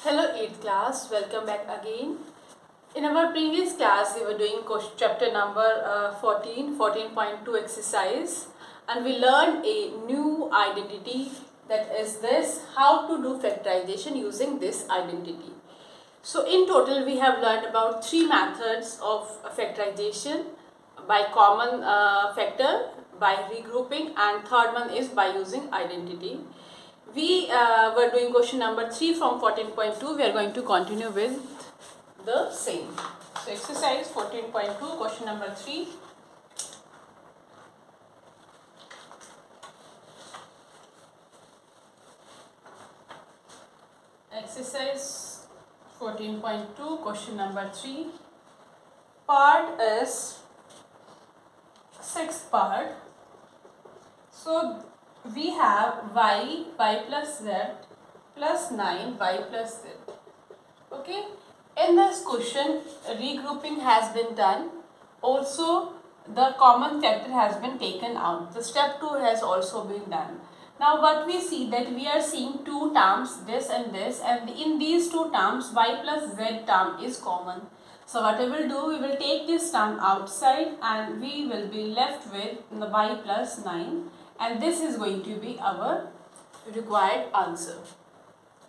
Hello 8th class, welcome back again. In our previous class, we were doing chapter number 14.2 exercise, and we learned a new identity, that is this, how to do factorization using this identity. So in total, we have learned about 3 methods of factorization: by common factor, by regrouping, and third one is by using identity. We were doing question number 3 from 14.2. We are going to continue with the same. So exercise 14.2, question number 3. Exercise 14.2, question number 3. Part is sixth part. So we have y plus z plus 9 y plus z. Okay. In this question, regrouping has been done. Also, the common factor has been taken out. The step 2 has also been done. Now what we see, that we are seeing two terms, this, and in these two terms y plus z term is common. So what we will do, we will take this term outside and we will be left with the y plus 9, and this is going to be our required answer,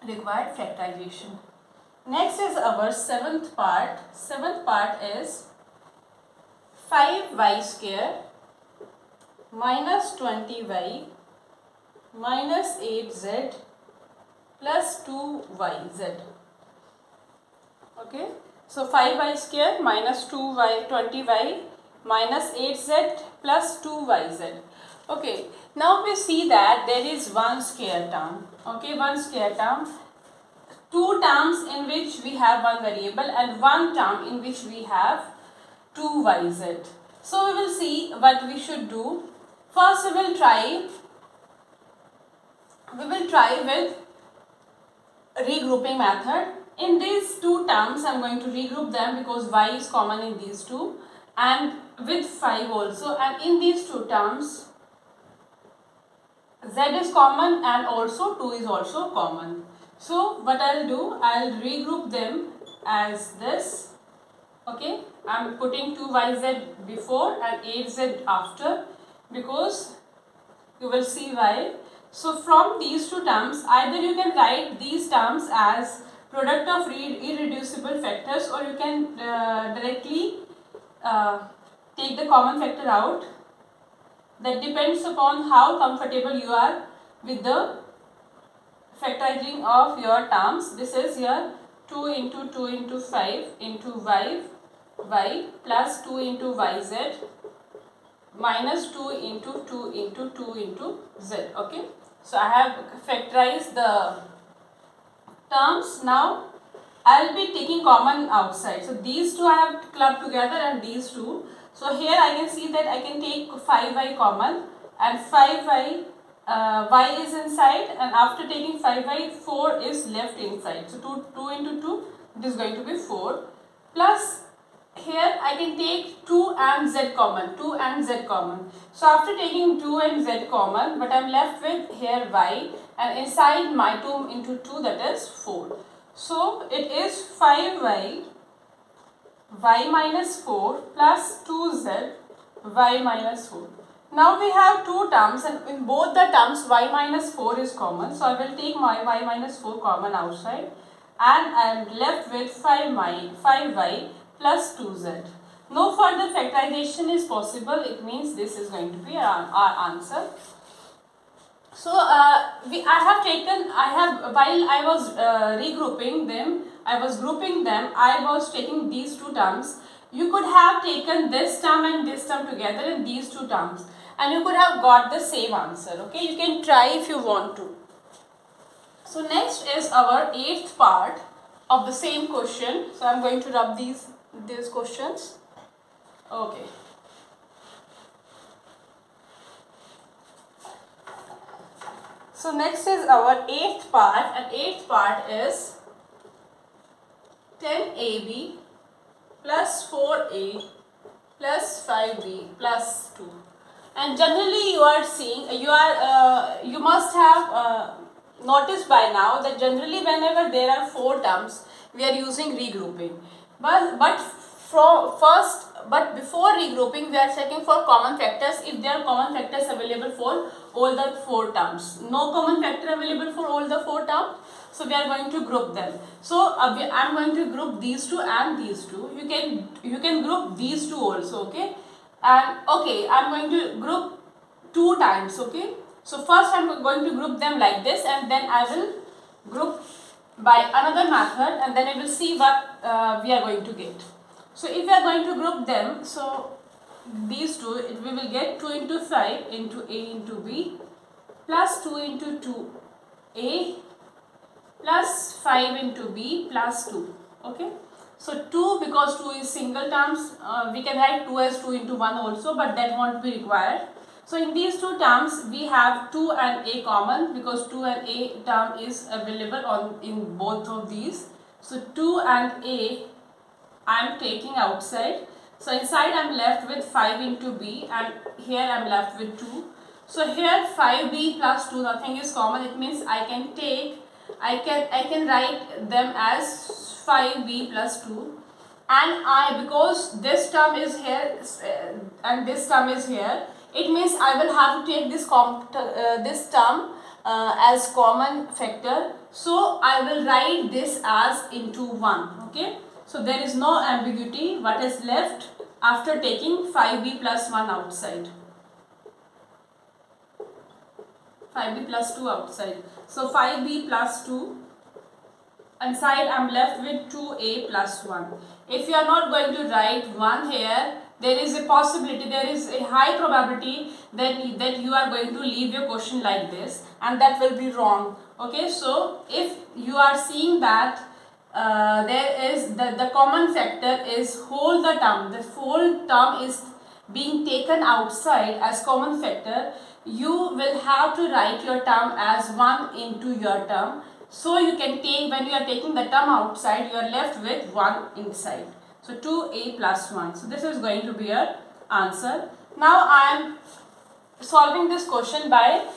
required factorization. Next is our seventh part. Seventh part is 5y square minus 20y minus 8z plus 2yz. Okay. So 5y square minus 20y minus 8z plus 2yz. Okay. Now we see that there is one square term. Okay, one square term. Two terms in which we have one variable and one term in which we have 2yz. So we will see what we should do. First we will try with regrouping method. In these two terms, I am going to regroup them because y is common in these two, and with 5 also, and in these two terms z is common and also 2 is also common. So what I will do, I will regroup them as this. Okay, I am putting 2yz before and 8z after, because you will see why. So from these two terms, either you can write these terms as product of irreducible factors, or you can directly take the common factor out. That depends upon how comfortable you are with the factorizing of your terms. This is your 2 into 2 into 5 into y plus 2 into yz minus 2 into 2 into 2 into z. Okay. So I have factorized the terms. Now I will be taking common outside. So these two I have clubbed together and these two. So here I can see that I can take 5y common, and 5y y is inside, and after taking 5y 4 is left inside. So 2 into 2, it is going to be 4, plus here I can take 2 and z common, 2 and z common. So after taking 2 and z common, but I am left with here y, and inside my 2 into 2, that is 4. So it is 5y y minus 4 plus 2z y minus 4. Now we have two terms, and in both the terms y minus 4 is common. So I will take my y minus 4 common outside, and I am left with 5y plus 2z. No further factorization is possible. It means this is going to be our answer. So while I was regrouping them, I was taking these two terms. You could have taken this term and this term together in these two terms, and you could have got the same answer. Okay, you can try if you want to. So next is our 8th part of the same question. So I am going to rub these questions. Okay. So next is our 8th part, and 8th part is 10ab plus 4a plus 5b plus 2. And generally you are seeing, you must have noticed by now that generally whenever there are 4 terms, we are using regrouping. But before regrouping, we are checking for common factors if there are common factors available for all the 4 terms. No common factor available for all the 4 terms, so we are going to group them. So I am going to group these two and these two. You can group these two also, okay? And okay, I am going to group 2 times, okay? So first I am going to group them like this, and then I will group by another method, and then I will see what we are going to get. So if we are going to group them, so these two, we will get 2 into 5 into A into B plus 2 into 2A plus 5 into B plus 2, okay? So 2, because 2 is single terms, we can write 2 as 2 into 1 also, but that won't be required. So in these 2 terms, we have 2 and A common, because 2 and A term is available in both of these. So 2 and A I am taking outside. So inside I am left with 5 into B, and here I am left with 2. So here 5B plus 2, nothing is common. It means I can write them as 5B plus 2, and because this term is here and this term is here, it means I will have to take this term as common factor. So I will write this as into 1, okay? So there is no ambiguity. What is left after taking 5B plus 1 outside? 5B plus 2 outside. So 5B plus 2. Inside I am left with 2A plus 1. If you are not going to write 1 here, there is a possibility, there is a high probability that you are going to leave your question like this, and that will be wrong. Okay, so if you are seeing that there is the common factor is whole term is being taken outside as common factor, you will have to write your term as 1 into your term. So you can take, when you are taking the term outside, you are left with 1 inside. So 2A plus 1. So this is going to be your answer. Now I am solving this question by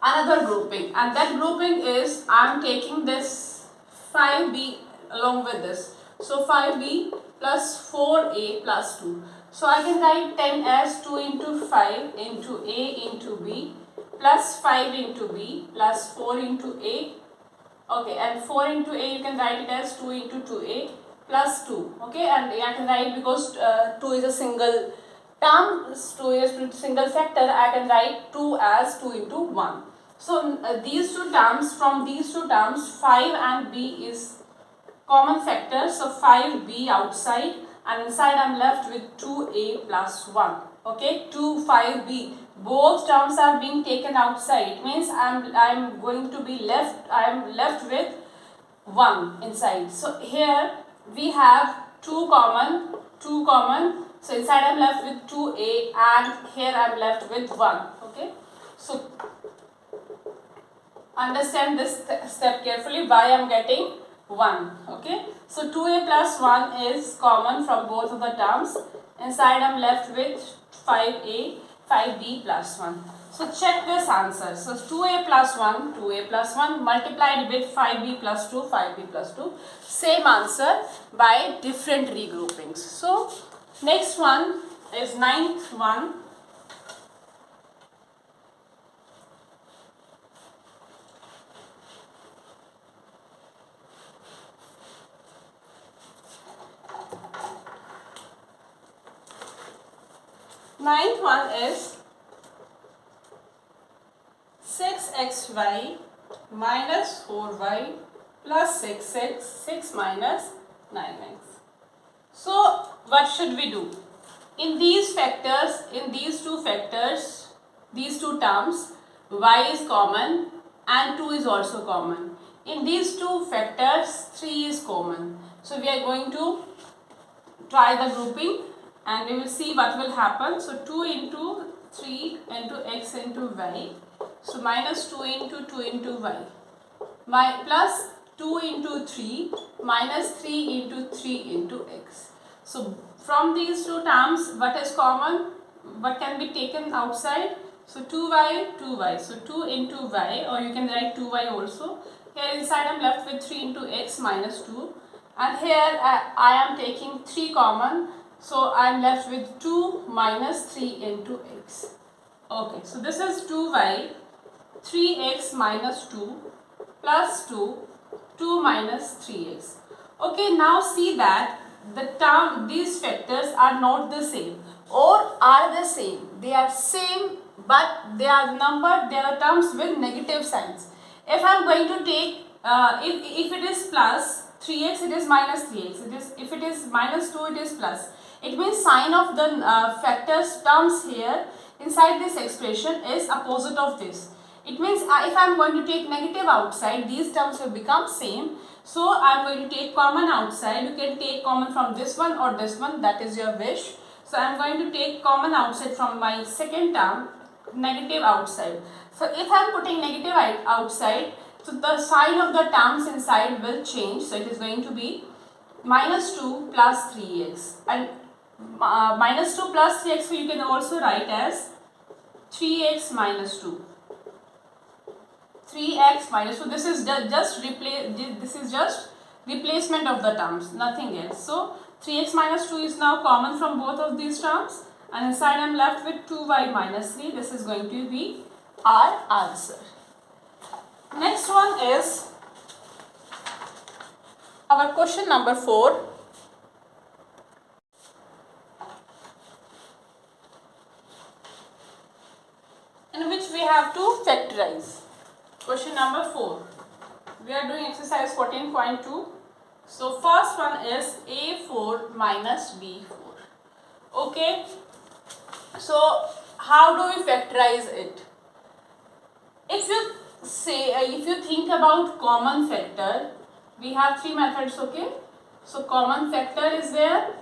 another grouping, and that grouping is I am taking this 5B along with this. So 5B plus 4A plus 2. So I can write 10 as 2 into 5 into A into B plus 5 into B plus 4 into A. Okay, and 4 into A you can write it as 2 into 2A plus 2. Okay, and I can write, because 2 is a single term, 2 is a single factor, I can write 2 as 2 into 1. So these two terms, from these two terms, 5 and B is common factor. So 5B outside, and inside I am left with 2A plus 1. Okay, 2, 5B. Both terms are being taken outside. It means I am left with 1 inside. So here we have 2 common. So inside I am left with 2A, and here I am left with 1. Okay, so understand this step carefully, why I am getting 1. Okay, so 2A plus 1 is common from both of the terms. Inside I am left with 5A, 5B plus 1. So check this answer. So 2A plus 1 multiplied with 5B plus 2, 5B plus 2. Same answer by different regroupings. So next one is ninth one. Ninth one is 6xy minus 4y plus 6x, 6 minus 9x. So what should we do? In these factors, in these two factors, these two terms, y is common and 2 is also common. In these two factors, 3 is common. So we are going to try the grouping, and we will see what will happen. So 2 into 3 into x into y. So minus 2 into 2 into y. Plus 2 into 3 minus 3 into 3 into x. So from these two terms, what is common? What can be taken outside? So 2y, 2y. So 2 into y, or you can write 2y also. Here inside I am left with 3 into x minus 2. And here I am taking 3 common. So I am left with 2 minus 3 into x. Okay, so this is 2y, 3x minus 2 plus 2, 2 minus 3x. Okay, now see that these factors are not the same or are the same. They are same, but they are numbered, they are terms with negative signs. If I am going to take, if it is plus 3x, it is minus 3x. If it is minus 2, it is plus. It means sign of the factors terms here inside this expression is opposite of this. It means if I am going to take negative outside, these terms will become same. So I am going to take common outside. You can take common from this one or this one, that is your wish. So I am going to take common outside from my second term, negative outside. So if I am putting negative outside, so the sign of the terms inside will change. So it is going to be minus 2 plus 3x. And minus 2 plus 3x, so you can also write as 3x minus 2. 3x minus 2. This is just replacement of the terms, nothing else. So 3x minus 2 is now common from both of these terms, and inside I am left with 2y minus 3. This is going to be our answer. Next one is our question number 4. In which we have to factorize. Question number 4. We are doing exercise 14.2. So first one is a4 minus b4. Okay. So how do we factorize it? If you think about common factor, we have 3 methods. Okay. So common factor is there.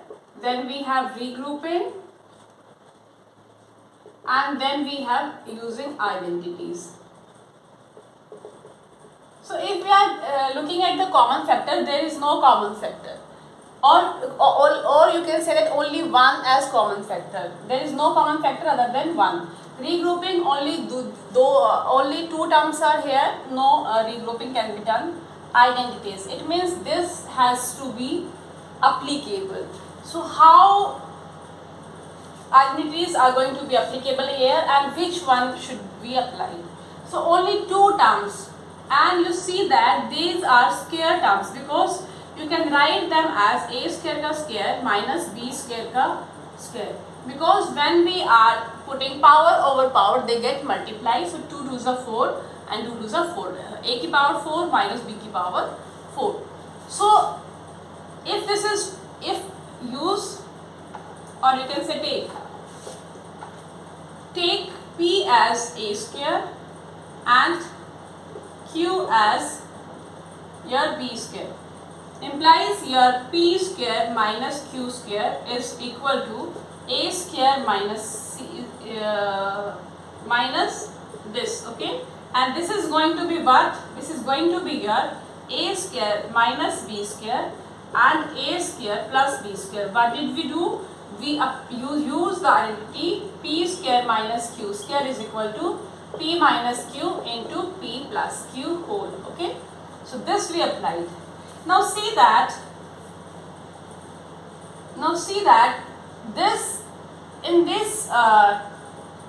Then we have regrouping. And then we have using identities. So if we are looking at the common factor, there is no common factor. Or you can say that only one as common factor. There is no common factor other than one. Regrouping only only 2 terms are here, no regrouping can be done. Identities, it means this has to be applicable. So how identities are going to be applicable here and which one should be applied? So only 2 terms, and you see that these are square terms because you can write them as a square ka square minus b square ka square, because when we are putting power over power they get multiplied. So 2 2s are 4 and 2 2s are 4. A ki power 4 minus b ki power 4. So if use, or you can say take p as a square and q as your b square, implies your p square minus q square is equal to a square minus minus this. Okay, and this is going to be what? This is going to be your a square minus b square and a square plus b square. What did we do? We use the identity p square minus q square is equal to p minus q into p plus q whole. Okay, so this we applied. Now see that this in this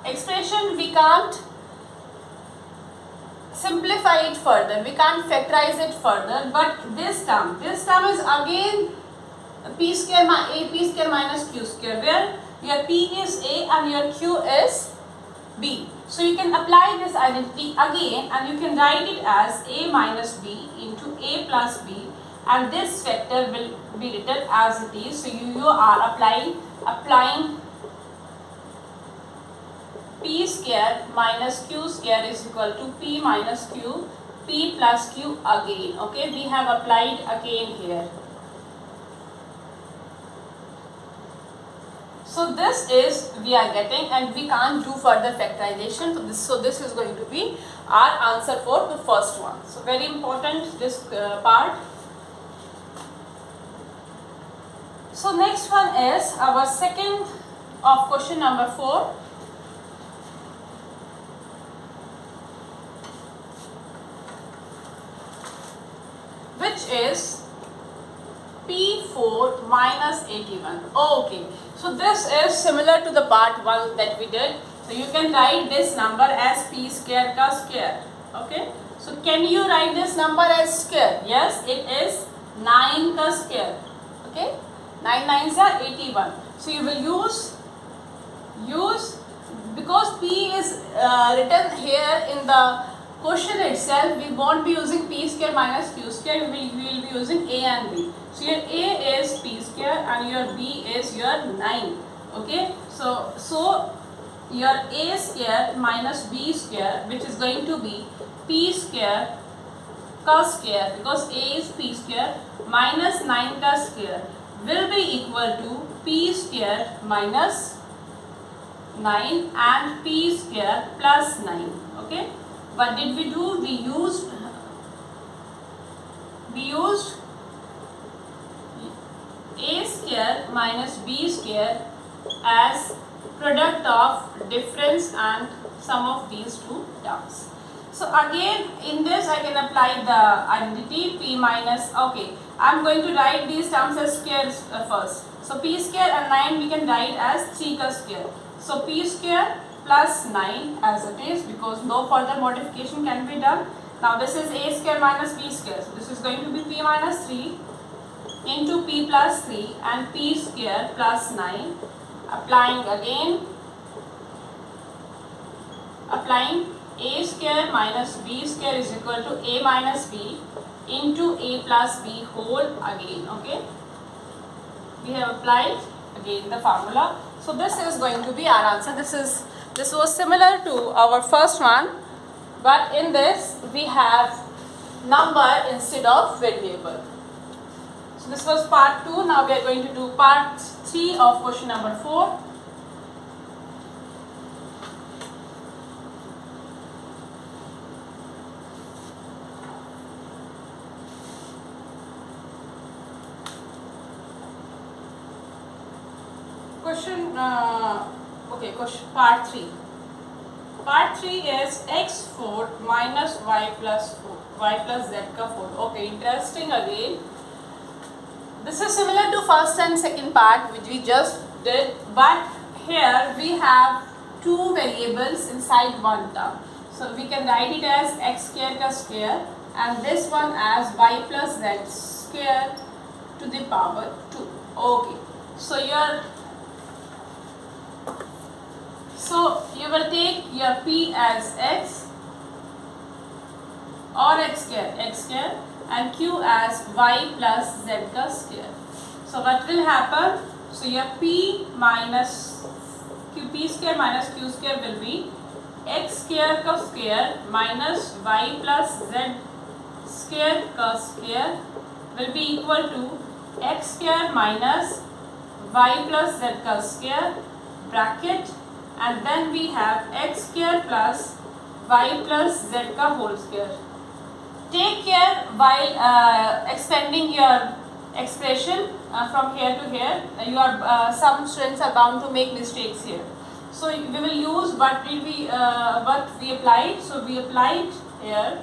expression we can't simplify it further, we can't factorize it further, but this term is again p square minus q square, where your p is a and your q is b. So you can apply this identity again and you can write it as a minus b into a plus b, and this factor will be written as it is. So you are applying p square minus q square is equal to p minus q, p plus q again. Okay, we have applied again here. So this is we are getting, and we can't do further factorization. So this is going to be our answer for the first one. So very important this part. So next one is our second of question number 4. which is P4 minus 81. Okay, so this is similar to the part 1 that we did. So you can write this number as P square ka square. Okay, so can you write this number as square? Yes, it is 9 ka square. Okay, 9 9s are 81. So you will use because P is written here in the question itself. We won't be using P square minus Q square. We will be using A and B. So your A is P square and your B is your 9. Okay, so your A square minus B square, which is going to be P square ka square, because A is P square minus 9 ka square, will be equal to P square minus 9 and P square plus 9. Okay, what did we do? We used A square minus B square as product of difference and sum of these two terms. So again in this I can apply the identity P minus, okay, I am going to write these terms as squares first. So P square and 9 we can write as 3 ka square. So P square plus 9 as it is, because no further modification can be done. Now this is A square minus B square. So this is going to be P minus 3 into P plus 3 and P square plus 9. Applying A square minus B square is equal to A minus B into A plus B whole again. Okay, we have applied again the formula. So this is going to be our answer. This was similar to our first one, but in this we have number instead of variable. So this was part 2. Now we are going to do part 3 of question number 4. Question part 3. Part 3 is x4 minus y plus z ka 4. Okay, interesting again. This is similar to first and second part which we just did, but here we have two variables inside one term. So we can write it as x square ka square and this one as y plus z square to the power 2. Okay, so you will take your P as x or x square and Q as y plus z ka square. So what will happen? So your P square minus Q square will be x square ka square minus y plus z square ka square will be equal to x square minus y plus z ka square bracket, and then we have x square plus y plus z ka whole square. Take care while expanding your expression from here to here. Some students are bound to make mistakes here. So we will use what we applied. So we applied here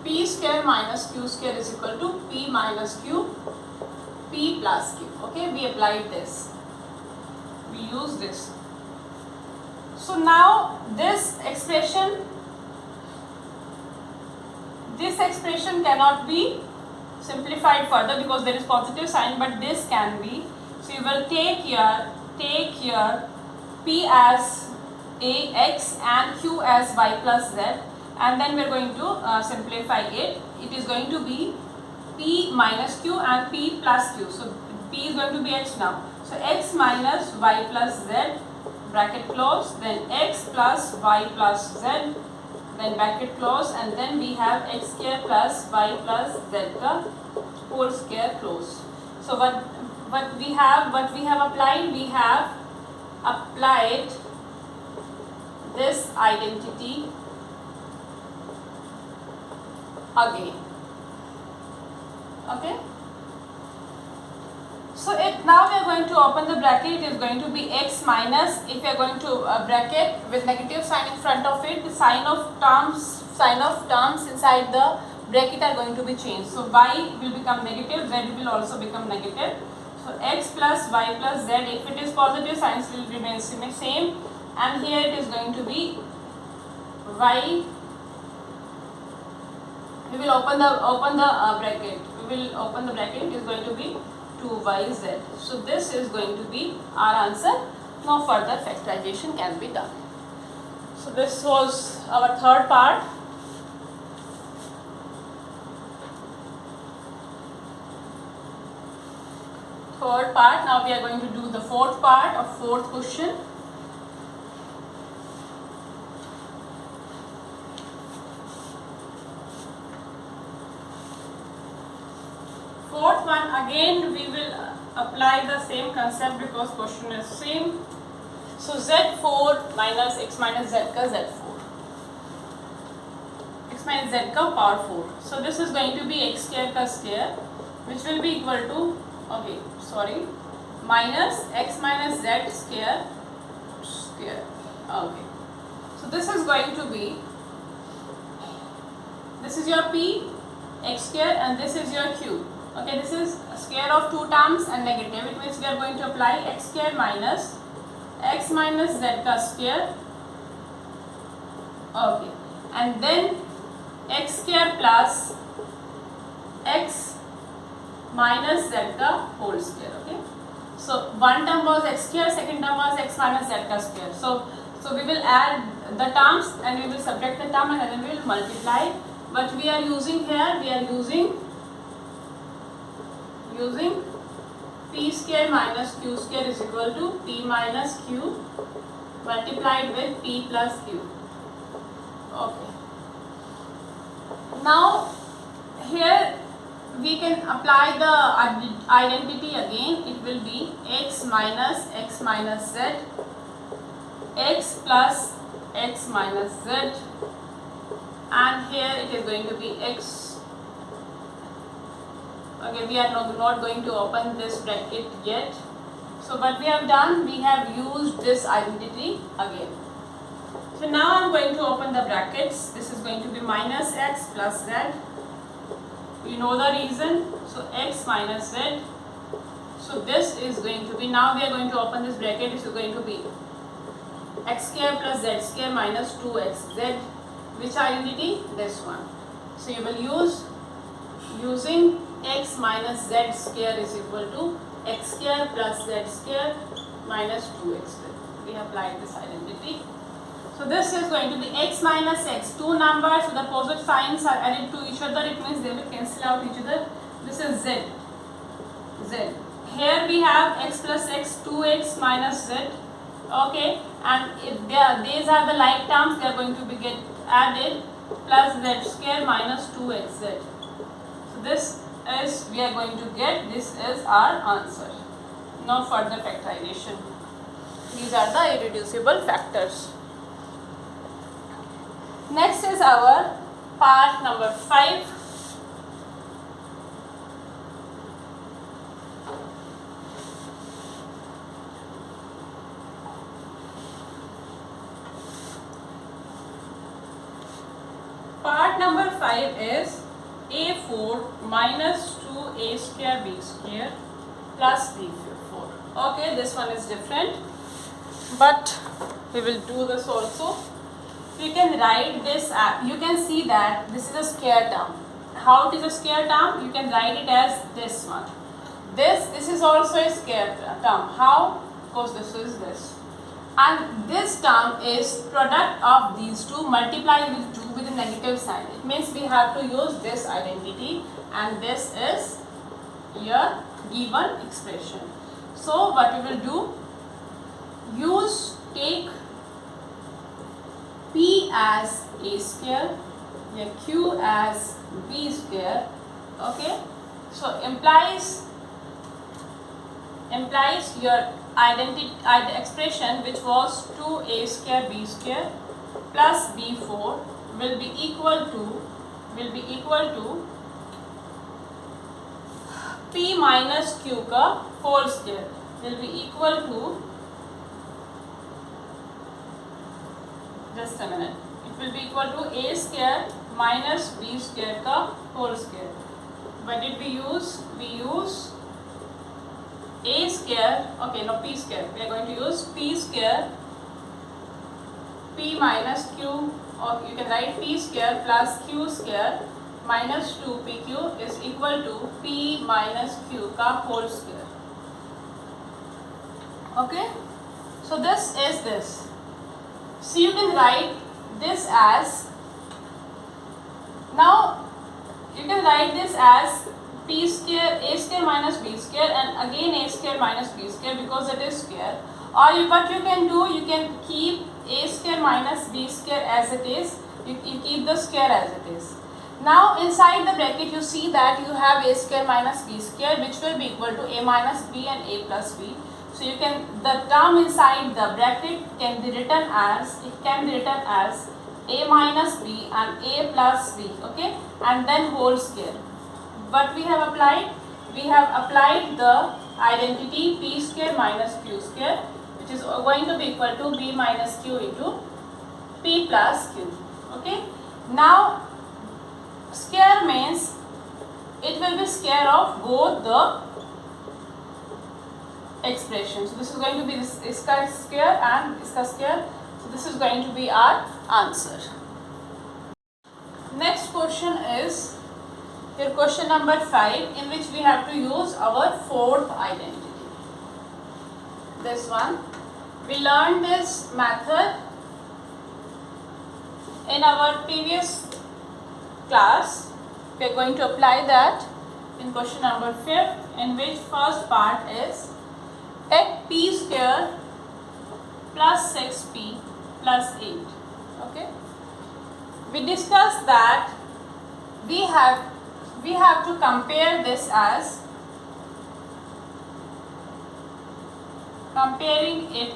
P square minus Q square is equal to P minus Q, P plus Q. Okay, we applied this. We use this. So now this expression cannot be simplified further because there is positive sign, but this can be. So you will take your P as Ax and Q as y plus z, and then we are going to simplify it. It is going to be P minus Q and P plus Q. So P is going to be x now. So x minus y plus z bracket close, then x plus y plus z, then bracket close, and then we have x square plus y plus z ka whole square close. So what we have applied? We have applied this identity again. Okay. So now we are going to open the bracket. It is going to be x minus, if we are going to bracket with negative sign in front of it, the sign of terms sign of terms inside the bracket are going to be changed. So y will become negative, z will also become negative. So x plus y plus z, if it is positive, signs will remain same, and here it is going to be y. We will open the bracket. We will open the bracket. It is going to be 2yz. So this is going to be our answer. Now further factorization can be done. So this was our third part. Now we are going to do the fourth part of fourth question. Fourth one, again we will apply the same concept because question is same. So z4 minus x minus z ka z4, x minus z ka power 4. So this is going to be x square ka square, which will be equal to minus x minus z square. Okay, so this is going to be, this is your p x square and this is your q. Okay, this is square of two terms and negative. It means we are going to apply x square minus x minus z ka square. Okay, and then x square plus x minus z ka whole square. Okay, so one term was x square, second term was x minus z ka square. So we will add the terms and we will subtract the term and then we will multiply. But we are using here, we are using p square minus q square is equal to p minus q multiplied with p plus q. Okay. Now here we can apply the identity again. It will be x minus z, x plus x minus z, and here it is going to be x. Okay, we are not going to open this bracket yet. So what we have done, we have used this identity again. So now I am going to open the brackets. This is going to be minus x plus z. You know the reason. So x minus z. So this is going to be, now we are going to open this bracket. This is going to be x square plus z square minus 2xz. Which identity? This one. So you will using x minus z square is equal to x square plus z square minus 2x. We have applied this identity. So this is going to be x minus x. Two numbers with opposite signs are added to each other. It means they will cancel out each other. This is z. Here we have x plus x, 2x minus z. Okay, and if these are the like terms, they are going to be get added, plus z square minus 2xz. So this is, we are going to get, this is our answer. Now further factorization. These are the irreducible factors. Next is our part number 5. Part number 5 is a4 minus 2a square b square plus b4. Okay, this one is different, but we will do this also. You can write this, you can see that this is a square term. How it is a square term? You can write it as this one. This is also a square term. How? Because this is this. And this term is product of these two multiplied with 2 with a negative sign. It means we have to use this identity, and this is your given expression. So what we will do, take p as a square, q as b square. Okay, so implies your expression, which was 2a square b square plus b4 will be equal to p minus q ka whole square, will be equal to, just a minute, will be equal to a square minus b square का whole square. What did we use? We use a square, okay, no, p square. We are going to use p square, p minus q, or you can write p square plus q square minus 2pq is equal to p minus q का whole square. Okay, so this is this. So you can write this as, now you can write this as p square, a square minus b square, and again a square minus b square because it is square. Or what you can do, you can keep a square minus b square as it is, you keep the square as it is. Now inside the bracket you see that you have a square minus b square, which will be equal to a minus b and a plus b. So you can, the term inside the bracket can be written as, it can be written as a minus b and a plus b, okay, and then whole square. What we have applied? We have applied the identity p square minus q square, which is going to be equal to b minus q into p plus q. Okay. Now square means it will be square of both the expressions. So this is going to be this iska square and iska square. So this is going to be our answer. Next question is your question number 5, in which we have to use our fourth identity. This one, we learned this method in our previous class. We are going to apply that in question number 5, in which first part is 8p square plus 6p plus 8. Okay. We discussed that we have to compare this as, comparing it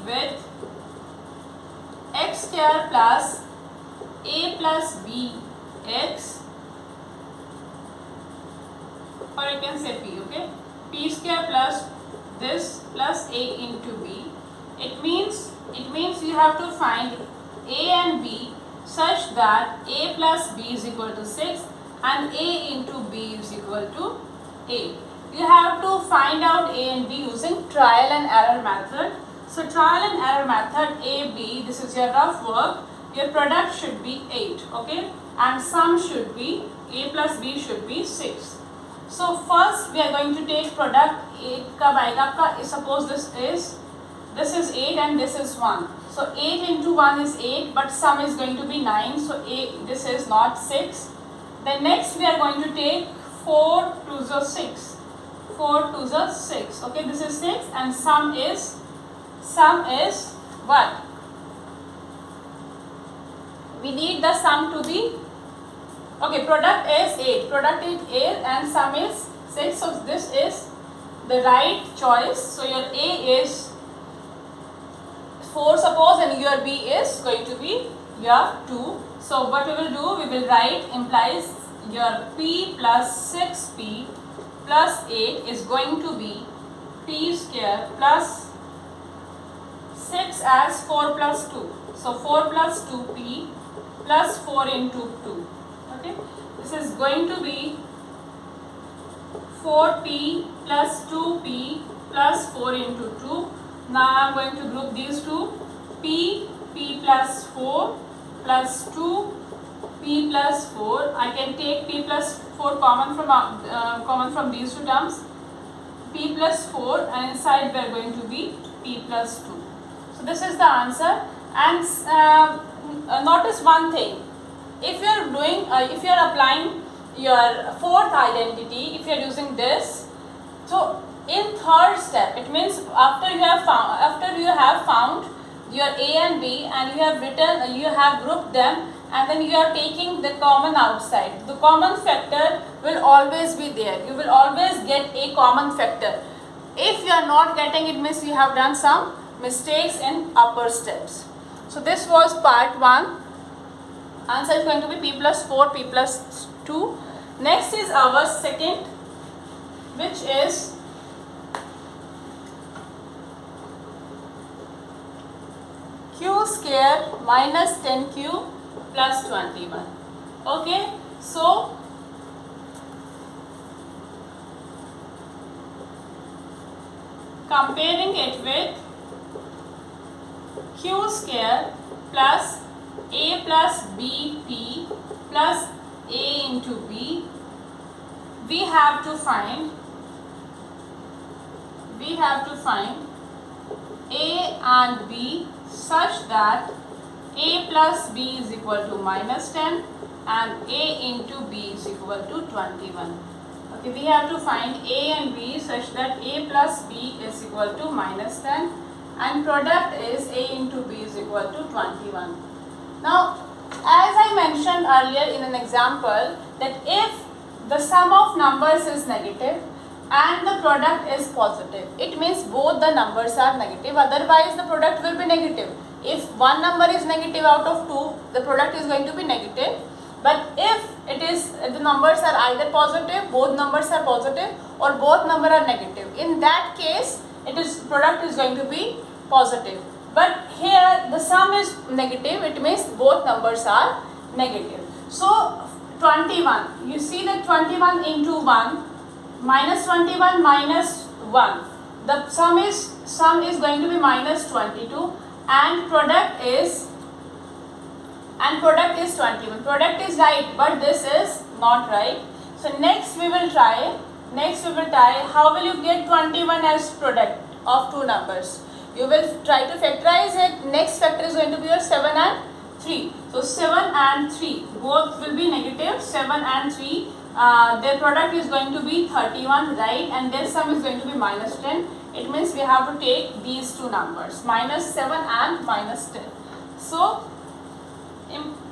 with x square plus a plus b x, or you can say p, okay, p square plus this plus a into b. It means you have to find a and b such that a plus b is equal to 6 and a into b is equal to 8. You have to find out a and b using trial and error method. So trial and error method, a, b, this is your rough work. Your product should be 8, okay, and sum should be, a plus b should be 6. So first we are going to take product 8 कब आएगा आपका, suppose this is 8 and this is 1. So 8 into 1 is 8, but sum is going to be 9. So this is not 6. Then next we are going to take 4 to the 6. 4 to the 6. Okay, this is 6 and sum is what? We need the sum to be, okay, product is 8. Product is 8 and sum is 6. So this is the right choice. So your A is 4 suppose, and your B is going to be your 2. So what we will do, we will write implies your P plus 6P plus 8 is going to be P square plus 6 as 4 plus 2. So 4 plus 2P plus 4 into 2. Okay, this is going to be 4P plus 2P plus 4 into 2. Now I am going to group these two. P plus 4 plus 2, P plus 4. I can take P plus 4 common from these two terms. P plus 4 and inside we are going to be P plus 2. So this is the answer. And notice one thing. If you are applying your fourth identity, if you are using this, so in third step, it means after you have found your A and B and you have grouped them, and then you are taking the common outside. The common factor will always be there. You will always get a common factor. If you are not getting it, means you have done some mistakes in upper steps. So this was part 1. Answer is going to be P plus 4, P plus 2. Next is our second, which is Q q square minus 10q plus 21. Okay, so comparing it with q square plus a plus bp plus a into b, we have to find a and b such that a plus b is equal to minus 10 and a into b is equal to 21. Okay, we have to find a and b such that a plus b is equal to minus 10 and product is a into b is equal to 21. Now, as I mentioned earlier in an example, that if the sum of numbers is negative and the product is positive, it means both the numbers are negative, otherwise the product will be negative. If one number is negative out of 2, the product is going to be negative. But if the numbers are either positive, both numbers are positive, or both numbers are negative, in that case product is going to be positive. But here the sum is negative, it means both numbers are negative. So 21, you see that 21 into 1 minus 21 minus 1, the sum is going to be minus 22 and product is 21. Product is right, but this is not right. So next we will try how will you get 21 as product of two numbers. You will try to factorize it. Next factor is going to be your 7 and 3. So 7 and 3 both will be negative. 7 and 3 their product is going to be 31, right, and their sum is going to be minus 10. It means we have to take these two numbers, minus 7 and minus 10. So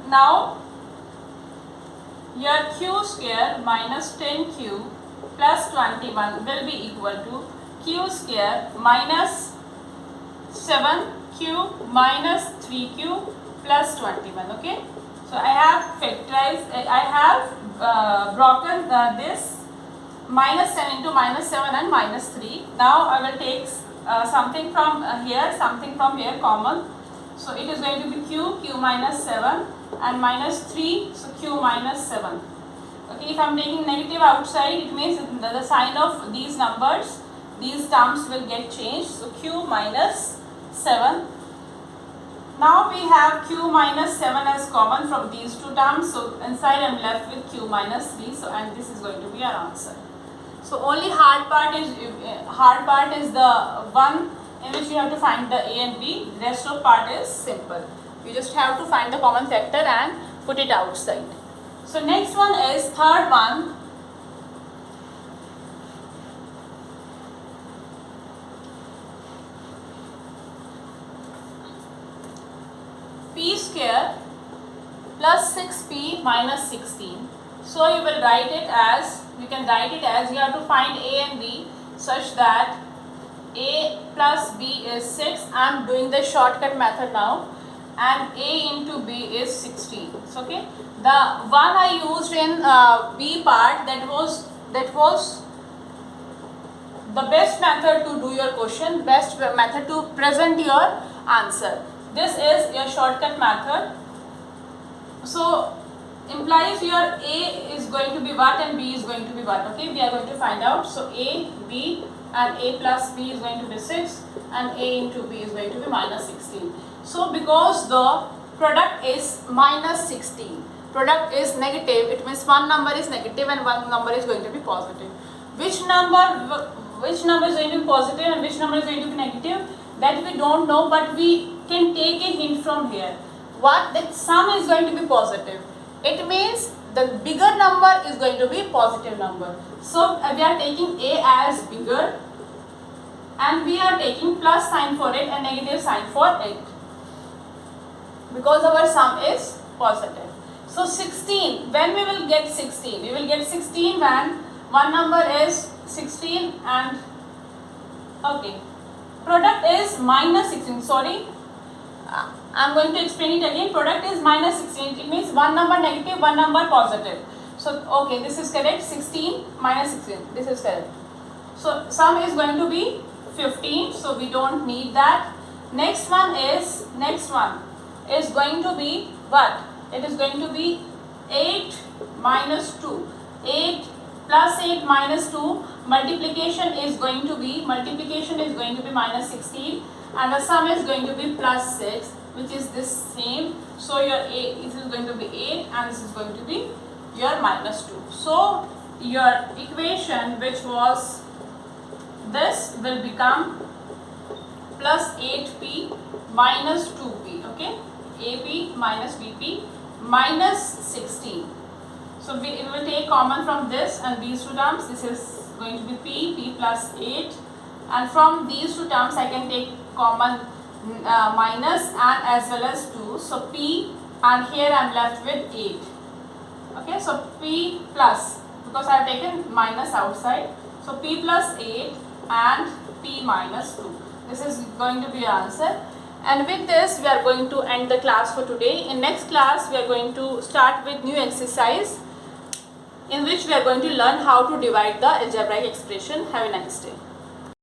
now your q square minus 10q plus 21 will be equal to q square minus 7q minus 3q plus 21. Okay, so I have factorized, I have broken this minus 10 into minus 7 and minus 3. Now I will take something from here, something from here common. So it is going to be q minus 7 and minus 3, so q minus 7. Okay, if I am taking negative outside, it means the sign of these numbers, these terms will get changed. So q minus 7. Now we have q minus 7 as common from these two terms. So inside I am left with q minus 3. So and this is going to be our answer. So only hard part is the one in which you have to find the a and b. The rest of part is simple. You just have to find the common factor and put it outside. So next one is third one. P square plus 6p minus 16. So you will write it as, you have to find a and b such that a plus b is 6. I am doing the shortcut method now, and a into b is 16. So, okay, the one I used in b part, that was the best method to do your question, best method to present your answer. This is your shortcut method. So implies your a is going to be what and b is going to be what. Okay, we are going to find out. So a, b and a plus b is going to be 6 and a into b is going to be minus 16. So because the product is minus 16, product is negative, it means one number is negative and one number is going to be positive. Which number is going to be positive and which number is going to be negative, that we don't know, but we can take a hint from here. What? That sum is going to be positive. It means the bigger number is going to be positive number. So we are taking a as bigger and we are taking plus sign for it and negative sign for it, because our sum is positive. So 16, when we will get 16? We will get 16 when one number is 16 and, okay, product is minus 16, sorry, I am going to explain it again. Product is minus 16, it means one number negative, one number positive. So, okay, this is correct, 16 minus 16, this is correct. So, sum is going to be 15, so we don't need that. Next one is going to be what? It is going to be 8 minus 2. 8 plus 8 minus 2, multiplication is going to be minus 16, and the sum is going to be plus 6, which is this same. So your this is going to be 8 and this is going to be your minus 2. So your equation, which was this, will become plus 8p minus 2p, okay, AP minus BP minus 16. So we will take common from this and these two terms. This is going to be p plus 8, and from these two terms I can take common minus and as well as 2. So p, and here I am left with 8. Okay, so p plus, because I have taken minus outside, so p plus 8 and p minus 2. This is going to be your answer. And with this we are going to end the class for today. In next class we are going to start with new exercise, in which we are going to learn how to divide the algebraic expression. Have a nice day.